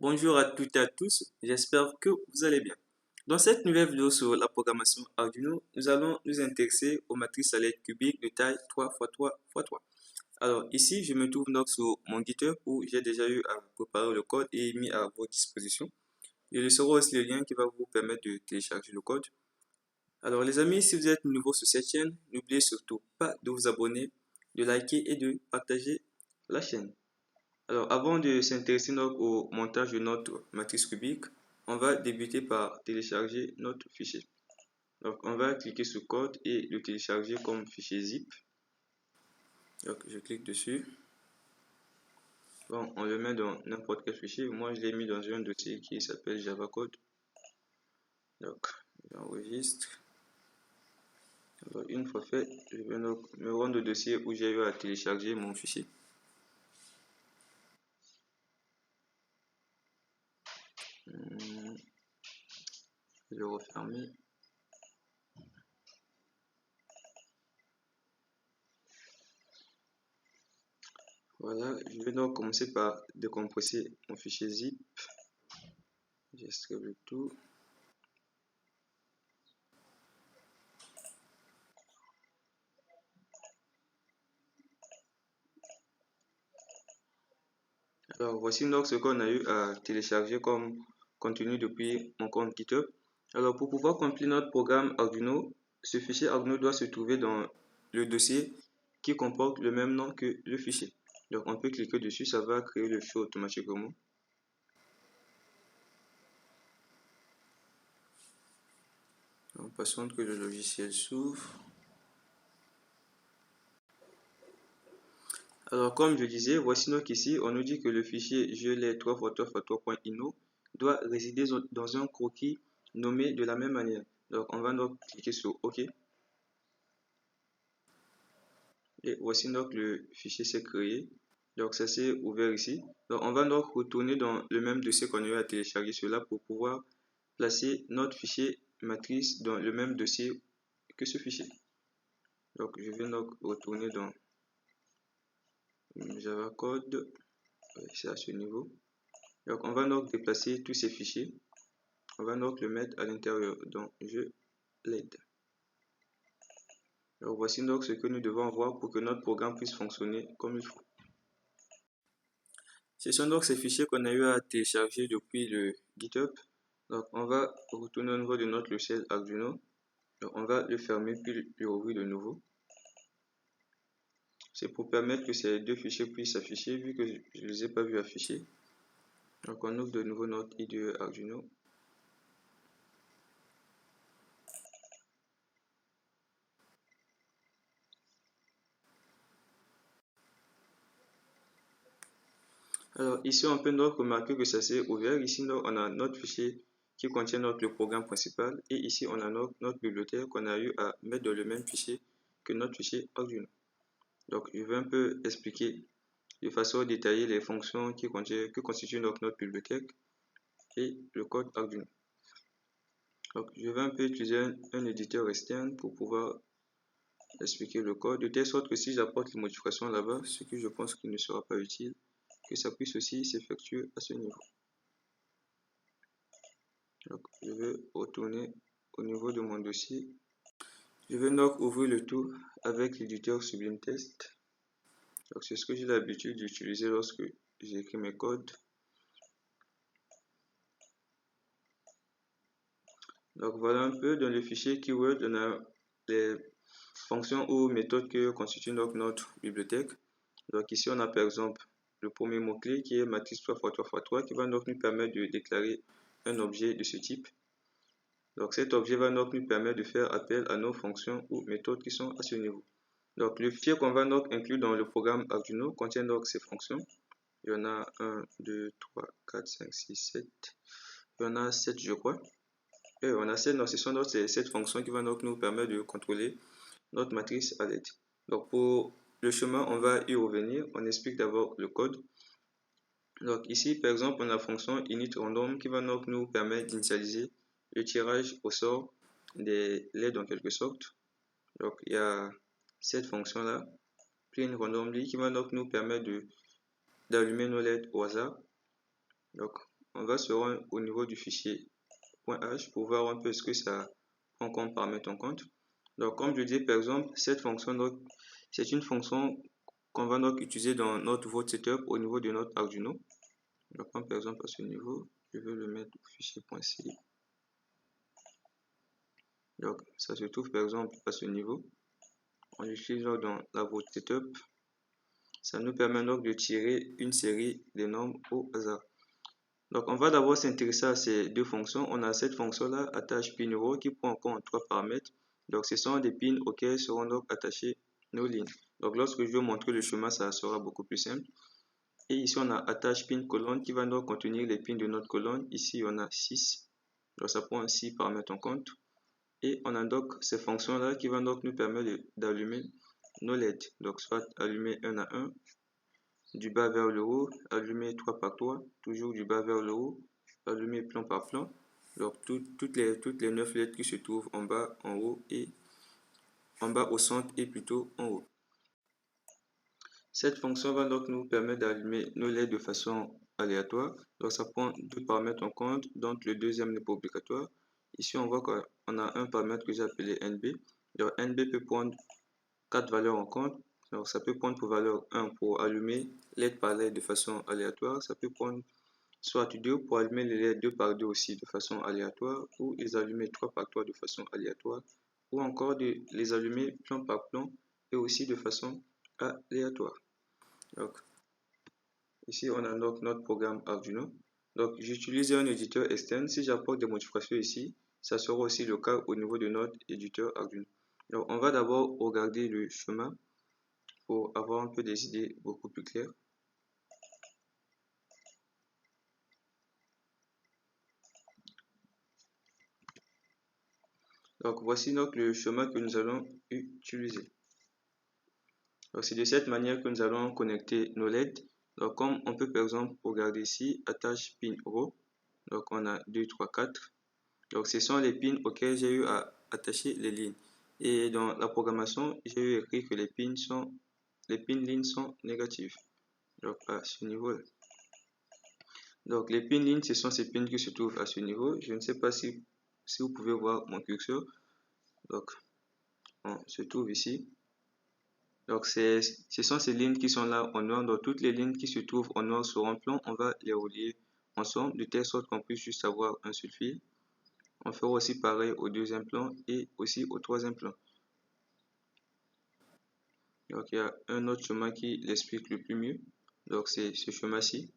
Bonjour à toutes et à tous, j'espère que vous allez bien. Dans cette nouvelle vidéo sur la programmation Arduino, nous allons nous intéresser aux matrices à lettres cubiques de taille 3x3x3. Alors ici, je me trouve donc sur mon GitHub où j'ai déjà eu à préparer le code et mis à votre disposition. Je laisserai aussi le lien qui va vous permettre de télécharger le code. Alors les amis, si vous êtes nouveau sur cette chaîne, n'oubliez surtout pas de vous abonner, de liker et de partager la chaîne. Alors, avant de s'intéresser au montage de notre matrice cubique, on va débuter par télécharger notre fichier. Donc, on va cliquer sur code et le télécharger comme fichier zip. Donc, je clique dessus. Bon, on le met dans n'importe quel fichier. Moi, je l'ai mis dans un dossier qui s'appelle Java Code. Donc, j'enregistre. Alors, une fois fait, je vais donc me rendre au dossier où j'ai eu à télécharger mon fichier. Je vais le refermer. Voilà, je vais donc commencer par décompresser mon fichier zip. J'extrais le tout. Alors voici donc ce qu'on a eu à télécharger comme contenu depuis mon compte GitHub. Alors pour pouvoir compiler notre programme Arduino, ce fichier Arduino doit se trouver dans le dossier qui comporte le même nom que le fichier. Donc on peut cliquer dessus, ça va créer le fichier automatiquement. On patiente que le logiciel s'ouvre. Alors comme je disais, voici donc ici, on nous dit que le fichier gelet 3x3x3.ino doit résider dans un croquis nommé de la même manière. Donc on va donc cliquer sur OK. Et voici donc le fichier s'est créé. Donc ça s'est ouvert ici. Donc on va donc retourner dans le même dossier qu'on a eu à télécharger cela pour pouvoir placer notre fichier matrice dans le même dossier que ce fichier. Donc je vais donc retourner dans Java Code. C'est à ce niveau. Donc on va donc déplacer tous ces fichiers. On va donc le mettre à l'intérieur. Donc je l'aide. Alors voici donc ce que nous devons voir pour que notre programme puisse fonctionner comme il faut. Ce sont donc ces fichiers qu'on a eu à télécharger depuis le GitHub. Donc on va retourner au niveau de notre logiciel Arduino. Donc on va le fermer puis le rouvrir de nouveau. C'est pour permettre que ces deux fichiers puissent s'afficher vu que je ne les ai pas vus afficher. Donc on ouvre de nouveau notre IDE Arduino. Alors ici on peut donc remarquer que ça s'est ouvert. Ici on a notre fichier qui contient le programme principal et ici on a notre bibliothèque qu'on a eu à mettre dans le même fichier que notre fichier Arduino. Donc je vais un peu expliquer de façon détaillée les fonctions que constitue notre bibliothèque et le code Arduino. Donc je vais un peu utiliser un éditeur externe pour pouvoir expliquer le code, de telle sorte que si j'apporte les modifications là-bas, ce que je pense qu'il ne sera pas utile, que ça puisse aussi s'effectuer à ce niveau. Donc, je vais retourner au niveau de mon dossier. Je vais donc ouvrir le tout avec l'éditeur Sublime Text. Donc, c'est ce que j'ai l'habitude d'utiliser lorsque j'écris mes codes. Donc, voilà un peu dans le fichier keyword, on a les fonctions ou méthodes que constitue notre bibliothèque. Donc, ici, on a par exemple le premier mot-clé qui est matrice 3x3x3 qui va donc nous permettre de déclarer un objet de ce type. Donc cet objet va donc nous permettre de faire appel à nos fonctions ou méthodes qui sont à ce niveau. Donc le fichier qu'on va donc inclure dans le programme Arduino contient donc ces fonctions. Il y en a 1, 2, 3, 4, 5, 6, 7. Il y en a 7 je crois. Et on a 7, donc ce sont donc ces 7 fonctions qui vont donc nous permettre de contrôler notre matrice à l'aide. Donc pour le chemin, on va y revenir. On explique d'abord le code. Donc ici, par exemple, on a la fonction init_random qui va donc nous permettre d'initialiser le tirage au sort des LED en quelque sorte. Donc il y a cette fonction là, print randomly, qui va donc nous permettre d'allumer nos LED au hasard. Donc on va se rendre au niveau du fichier .h pour voir un peu ce que ça prend comme paramètre en compte. Donc, comme je dis, par exemple, cette fonction, c'est une fonction qu'on va donc utiliser dans notre vote setup au niveau de notre Arduino. Donc, par exemple, à ce niveau, je vais le mettre au fichier .c. Donc, ça se trouve par exemple à ce niveau. On l'utilise dans la vote setup. Ça nous permet donc de tirer une série de nombres au hasard. Donc, on va d'abord s'intéresser à ces deux fonctions. On a cette fonction-là, attache pin row, qui prend en compte 3 paramètres. Donc, ce sont des pins auxquels seront donc attachées nos lignes. Donc, lorsque je vais montrer le chemin, ça sera beaucoup plus simple. Et ici, on a attache pin colonne qui va donc contenir les pins de notre colonne. Ici, on a 6. Donc, ça prend 6 paramètres en compte. Et on a donc ces fonctions-là qui vont donc nous permettre d'allumer nos LED. Donc, soit allumer 1 à 1, du bas vers le haut, allumer 3 par 3, toujours du bas vers le haut, allumer plan par plan. Donc, toutes les 9 LED qui se trouvent en bas, en haut et en bas au centre et plutôt en haut. Cette fonction va donc nous permettre d'allumer nos LED de façon aléatoire. Donc, ça prend 2 paramètres en compte, donc le deuxième n'est pas obligatoire. Ici, on voit qu'on a un paramètre que j'ai appelé NB. Donc, NB peut prendre 4 valeurs en compte. Donc, ça peut prendre pour valeur 1 pour allumer LED par LED de façon aléatoire. Ça peut prendre soit 2 pour allumer les LED 2 par 2 aussi de façon aléatoire, ou les allumer 3 par 3 de façon aléatoire, ou encore de les allumer plan par plan et aussi de façon aléatoire. Donc, ici, on a donc notre programme Arduino. Donc, j'utilise un éditeur externe. Si j'apporte des modifications ici, ça sera aussi le cas au niveau de notre éditeur Arduino. Donc, on va d'abord regarder le chemin pour avoir un peu des idées beaucoup plus claires. Donc, voici donc le chemin que nous allons utiliser. Donc, c'est de cette manière que nous allons connecter nos LED. Donc, comme on peut par exemple regarder ici, attache pin row. Donc, on a 2, 3, 4. Donc, ce sont les pins auxquels j'ai eu à attacher les lignes. Et dans la programmation, j'ai eu écrit que les pins lignes sont négatives. Donc, à ce niveau-là. Donc, les pins lignes, ce sont ces pins qui se trouvent à ce niveau. Je ne sais pas si vous pouvez voir mon curseur. Donc, on se trouve ici. Donc, ce sont ces lignes qui sont là en noir. Donc, toutes les lignes qui se trouvent en noir sur un plan, on va les relier ensemble de telle sorte qu'on puisse juste avoir un seul fil. On fera aussi pareil au deuxième plan et aussi au troisième plan. Donc, il y a un autre chemin qui l'explique le plus mieux. Donc, c'est ce chemin-ci.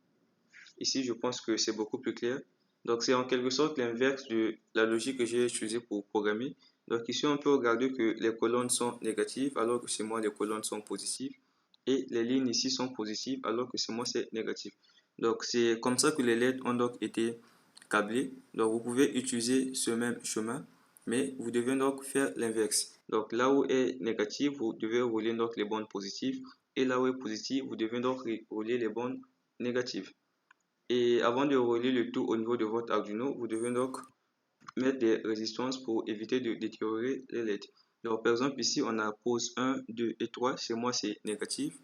Ici, je pense que c'est beaucoup plus clair. Donc, c'est en quelque sorte l'inverse de la logique que j'ai utilisée pour programmer. Donc, ici, on peut regarder que les colonnes sont négatives, alors que chez moi, les colonnes sont positives. Et les lignes ici sont positives, alors que chez moi, c'est négatif. Donc, c'est comme ça que les LED ont donc été câblées. Donc, vous pouvez utiliser ce même chemin, mais vous devez donc faire l'inverse. Donc, là où est négatif, vous devez relier donc les bandes positives. Et là où est positif, vous devez donc relier les bandes négatives. Et avant de relier le tout au niveau de votre Arduino, vous devez donc mettre des résistances pour éviter de détériorer les LED. Donc, par exemple, ici, on a pose 1, 2 et 3. Chez moi, c'est négatif.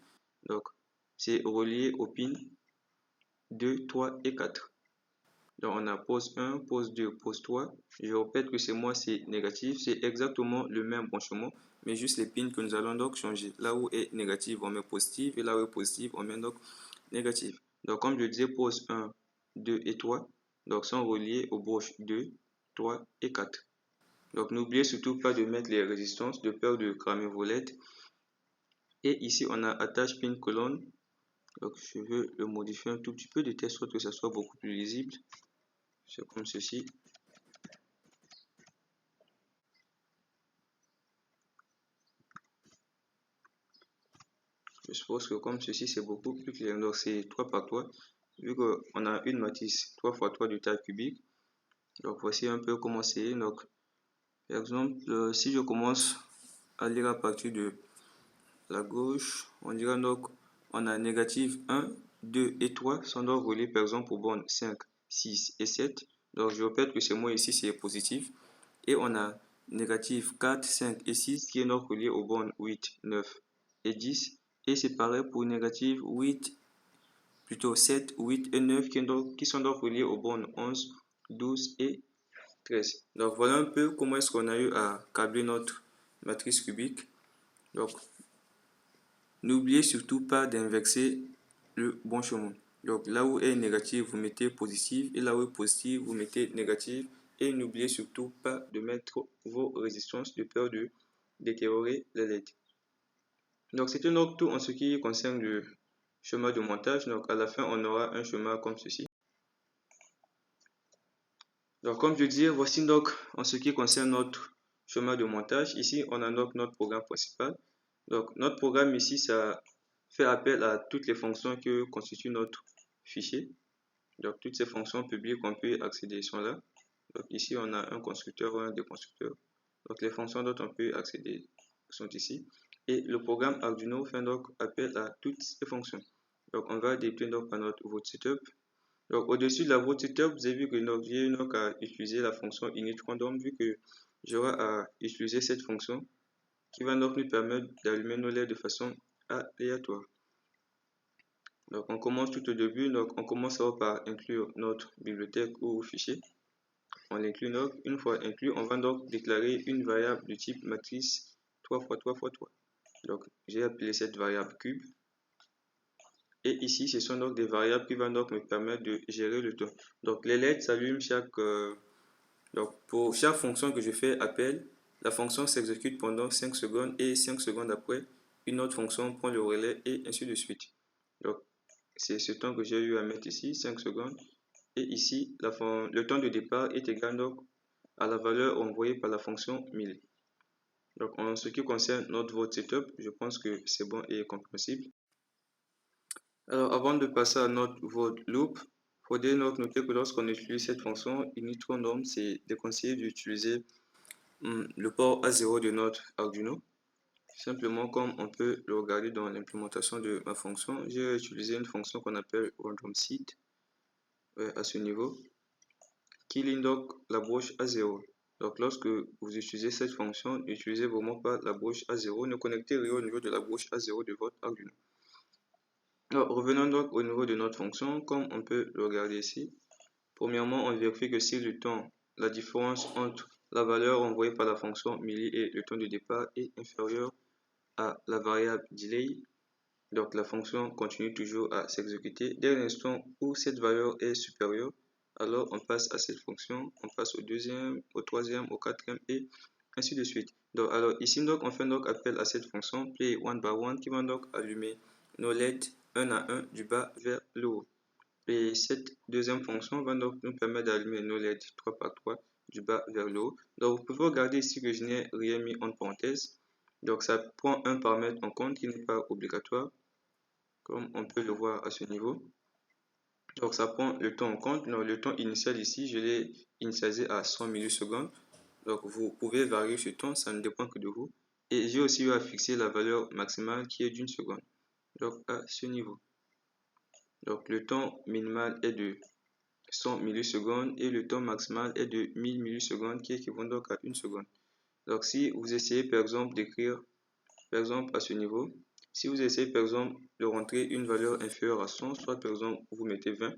Donc, c'est relié aux pins 2, 3 et 4. Donc, on a pose 1, pose 2, pose 3. Je répète que chez moi, c'est négatif. C'est exactement le même branchement, mais juste les pins que nous allons donc changer. Là où est négatif, on met positif. Et là où est positif, on met donc négatif. Donc, comme je disais, pose 1, 2 et 3. Donc, sont reliés aux broches 2, 3 et 4. Donc, n'oubliez surtout pas de mettre les résistances de peur de cramer vos LED. Et ici, on a attache pin colonne. Donc, je veux le modifier un tout petit peu de telle sorte que ça soit beaucoup plus lisible. C'est comme ceci. Je suppose que comme ceci, c'est beaucoup plus clair. Donc, c'est 3 par 3. Vu qu'on a une matrice 3 x 3 de taille cubique. Donc, voici un peu comment c'est. Donc, par exemple, si je commence à lire à partir de la gauche, on dira donc on a négatif 1, 2 et 3 sont donc reliés par exemple aux bornes 5, 6 et 7. Donc, je répète que chez moi ici, c'est positif. Et on a négatif 4, 5 et 6 qui est donc relié aux bornes 8, 9 et 10. Et c'est pareil pour négatif 8, plutôt 7, 8 et 9 qui sont donc reliés aux bornes 11, 12 et 13. Donc voilà un peu comment est-ce qu'on a eu à câbler notre matrice cubique. Donc n'oubliez surtout pas d'inverser le bon chemin. Donc là où est négatif, vous mettez positif, et là où est positif, vous mettez négatif. Et n'oubliez surtout pas de mettre vos résistances de peur de détériorer les LED. Donc c'était donc tout en ce qui concerne le schéma de montage. Donc à la fin, on aura un schéma comme ceci. Donc comme je disais, voici donc en ce qui concerne notre schéma de montage. Ici, on a donc notre programme principal. Donc notre programme ici, ça fait appel à toutes les fonctions que constitue notre fichier. Donc toutes ces fonctions publiques qu'on peut accéder sont là. Donc ici, on a un constructeur ou un déconstructeur. Donc les fonctions dont on peut accéder sont ici. Et le programme Arduino fait donc appel à toutes ces fonctions. Donc on va débuter donc par notre vote setup. Donc au-dessus de la vote setup, vous avez vu que j'ai donc à utiliser la fonction init random, vu que j'aurai à utiliser cette fonction qui va donc nous permettre d'allumer nos LED de façon aléatoire. Donc on commence tout au début, donc on commence par inclure notre bibliothèque ou fichier. On l'inclut donc, une fois inclus, on va donc déclarer une variable de type matrice 3x3x3. Donc j'ai appelé cette variable cube. Et ici, ce sont donc des variables qui vont donc me permettre de gérer le temps. Donc les LED s'allument donc pour chaque fonction que je fais appel, la fonction s'exécute pendant 5 secondes et 5 secondes après, une autre fonction prend le relais et ainsi de suite. Donc c'est ce temps que j'ai eu à mettre ici, 5 secondes. Et ici, le temps de départ est égal donc à la valeur envoyée par la fonction 1000. Donc en ce qui concerne notre vote setup, je pense que c'est bon et compréhensible. Alors avant de passer à notre vote loop, il faudrait noter que lorsqu'on utilise cette fonction init_random, c'est déconseillé d'utiliser le port A0 de notre Arduino. Simplement, comme on peut le regarder dans l'implémentation de ma fonction, j'ai utilisé une fonction qu'on appelle randomSeed à ce niveau, qui ligne donc la broche A0. Donc lorsque vous utilisez cette fonction, n'utilisez vraiment pas la broche A0, ne connectez rien au niveau de la broche A0 de votre Arduino. Alors, revenons donc au niveau de notre fonction, comme on peut le regarder ici. Premièrement, on vérifie que si le temps, la différence entre la valeur envoyée par la fonction milli et le temps de départ est inférieur à la variable delay, donc la fonction continue toujours à s'exécuter. Dès l'instant où cette valeur est supérieure, alors on passe à cette fonction, on passe au deuxième, au troisième, au quatrième et ainsi de suite. Donc, alors ici, donc, on fait donc appel à cette fonction play one by one qui va donc allumer nos LED un à un du bas vers le haut. Et cette deuxième fonction va donc nous permettre d'allumer nos LED 3 par 3 du bas vers le haut. Donc vous pouvez regarder ici que je n'ai rien mis en parenthèse. Donc ça prend un paramètre en compte qui n'est pas obligatoire, comme on peut le voir à ce niveau. Donc ça prend le temps en compte. Donc, le temps initial ici, je l'ai initialisé à 100 millisecondes. Donc vous pouvez varier ce temps, ça ne dépend que de vous. Et j'ai aussi eu à fixer la valeur maximale qui est d'1 seconde. Donc à ce niveau. Donc le temps minimal est de 100 millisecondes et le temps maximal est de 1000 millisecondes qui équivaut donc à 1 seconde. Donc si vous essayez par exemple d'écrire, par exemple à ce niveau, si vous essayez par exemple de rentrer une valeur inférieure à 100, soit par exemple vous mettez 20,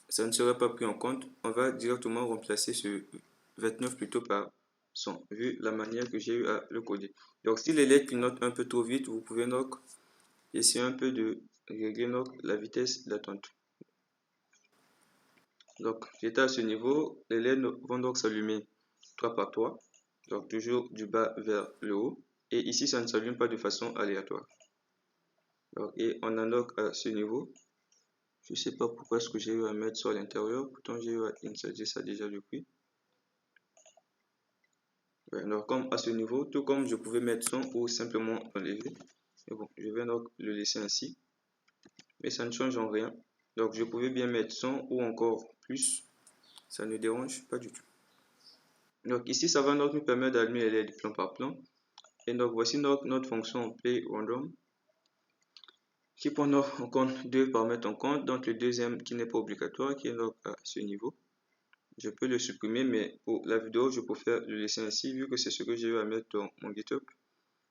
ça ne sera pas pris en compte. On va directement remplacer ce 29 plutôt par 100, vu la manière que j'ai eu à le coder. Donc si les lettres clignotent un peu trop vite, vous pouvez donc essayer un peu de régler donc la vitesse d'attente. Donc j'étais à ce niveau, les LED vont donc s'allumer 3 par 3, donc toujours du bas vers le haut, et ici ça ne s'allume pas de façon aléatoire. Donc, et on a donc à ce niveau, je ne sais pas pourquoi est-ce que j'ai eu à mettre ça à l'intérieur, pourtant j'ai eu à insérer ça déjà depuis. Ouais, donc comme à ce niveau, tout comme je pouvais mettre 100 ou simplement enlever, mais bon, je vais donc le laisser ainsi, mais ça ne change en rien. Donc je pouvais bien mettre 100 ou encore plus, ça ne dérange pas du tout. Donc ici, ça va donc nous permettre d'allumer les LED plan par plan. Et donc voici donc notre fonction play random qui prend donc en compte deux paramètres en compte. Donc le deuxième qui n'est pas obligatoire, qui est donc à ce niveau. Je peux le supprimer, mais pour la vidéo, je préfère le laisser ainsi vu que c'est ce que j'ai eu à mettre dans mon GitHub.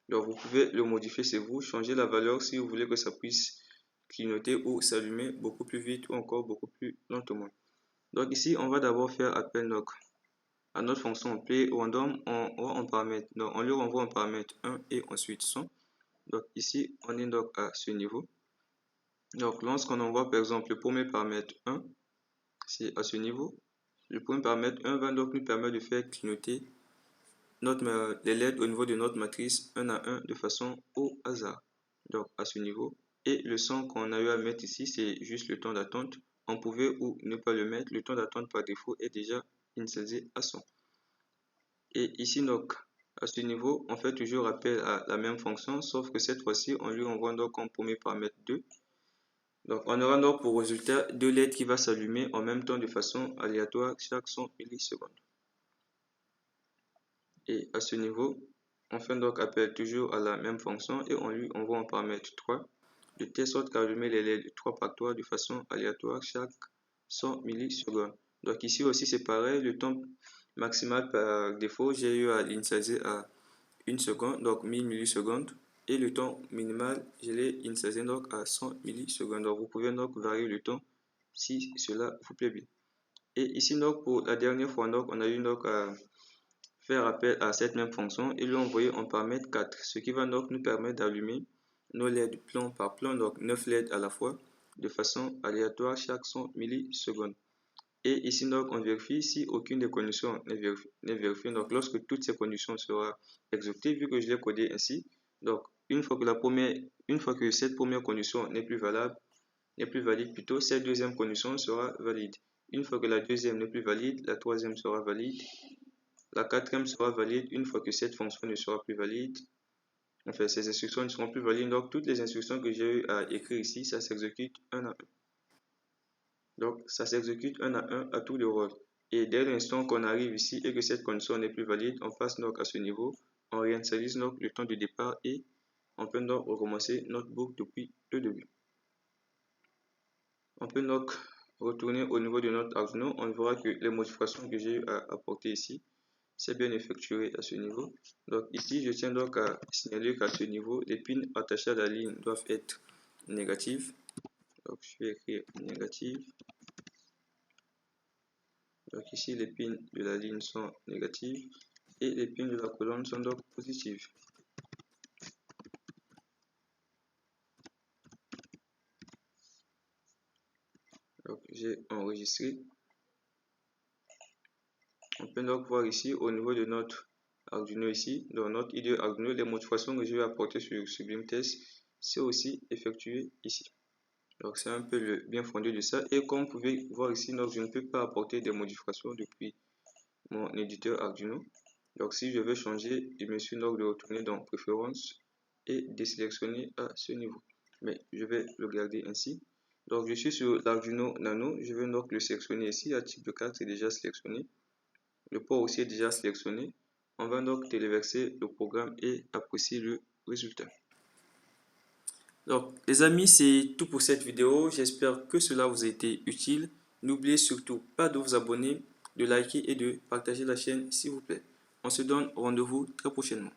Donc vous pouvez le modifier, c'est vous, changer la valeur si vous voulez que ça puisse clignoter ou s'allumer beaucoup plus vite ou encore beaucoup plus lentement. Donc ici, on va d'abord faire appel donc, à notre fonction play random en paramètre. Donc on lui renvoie un paramètre 1 et ensuite son. Donc ici, on est donc à ce niveau. Donc lorsqu'on envoie par exemple le premier paramètre 1, c'est à ce niveau. Le premier paramètre 1 va donc nous permettre de faire clignoter les LED au niveau de notre matrice 1 à 1 de façon au hasard. Donc à ce niveau. Et le son qu'on a eu à mettre ici, c'est juste le temps d'attente. On pouvait ou ne pas le mettre. Le temps d'attente par défaut est déjà initialisé à 100. Et ici donc, à ce niveau, on fait toujours appel à la même fonction, sauf que cette fois-ci, on lui envoie donc en premier paramètre 2. Donc on aura donc pour résultat 2 LED qui va s'allumer en même temps de façon aléatoire chaque 100 millisecondes. Et à ce niveau, on fait donc appel toujours à la même fonction et on lui envoie en paramètre 3 de telle sorte qu'à allumer les LED 3 par 3 de façon aléatoire chaque 100 millisecondes. Donc ici aussi c'est pareil, le temps maximal par défaut, j'ai eu à l'initialiser à 1 seconde, donc 1000 millisecondes. Et le temps minimal, je l'ai initialisé donc à 100 millisecondes. Donc vous pouvez donc varier le temps si cela vous plaît bien. Et ici donc pour la dernière fois, donc, on a eu donc à faire appel à cette même fonction et lui envoyer en paramètre 4, ce qui va donc nous permettre d'allumer nos LED plan par plan, donc 9 LED à la fois, de façon aléatoire chaque 100 millisecondes. Et ici donc on vérifie si aucune des conditions n'est vérifiée. Donc lorsque toutes ces conditions seront exécutées, vu que je l'ai codé ainsi, donc une fois que cette première condition n'est plus valide plutôt, cette deuxième condition sera valide. Une fois que la deuxième n'est plus valide, la troisième sera valide. La quatrième sera valide une fois que cette fonction ne sera plus valide. Enfin, ces instructions ne seront plus valides. Donc, toutes les instructions que j'ai eu à écrire ici, ça s'exécute un à un. Donc, ça s'exécute un à un à tout le rôle. Et dès l'instant qu'on arrive ici et que cette condition n'est plus valide, on passe donc à ce niveau. On réinitialise donc le temps de départ et on peut donc recommencer notre boucle depuis le début. On peut donc retourner au niveau de notre Arduino. On verra que les modifications que j'ai eu à apporter ici, c'est bien effectué à ce niveau. Donc ici, je tiens donc à signaler qu'à ce niveau, les pins attachés à la ligne doivent être négatifs. Donc je vais écrire négatif. Donc ici, les pins de la ligne sont négatifs et les pins de la colonne sont donc positifs. Donc j'ai enregistré. On peut donc voir ici au niveau de notre Arduino ici, dans notre IDE Arduino, les modifications que je vais apporter sur Sublime Text, c'est aussi effectué ici. Donc c'est un peu le bien fondé de ça. Et comme vous pouvez voir ici, donc, je ne peux pas apporter des modifications depuis mon éditeur Arduino. Donc si je veux changer, je me suis donc de retourner dans Préférences et désélectionner à ce niveau. Mais je vais le garder ainsi. Donc je suis sur l'Arduino Nano, je vais donc le sélectionner ici. La type de carte est déjà sélectionné. Le port aussi est déjà sélectionné. On va donc téléverser le programme et apprécier le résultat. Donc les amis, c'est tout pour cette vidéo. J'espère que cela vous a été utile. N'oubliez surtout pas de vous abonner, de liker et de partager la chaîne s'il vous plaît. On se donne rendez-vous très prochainement.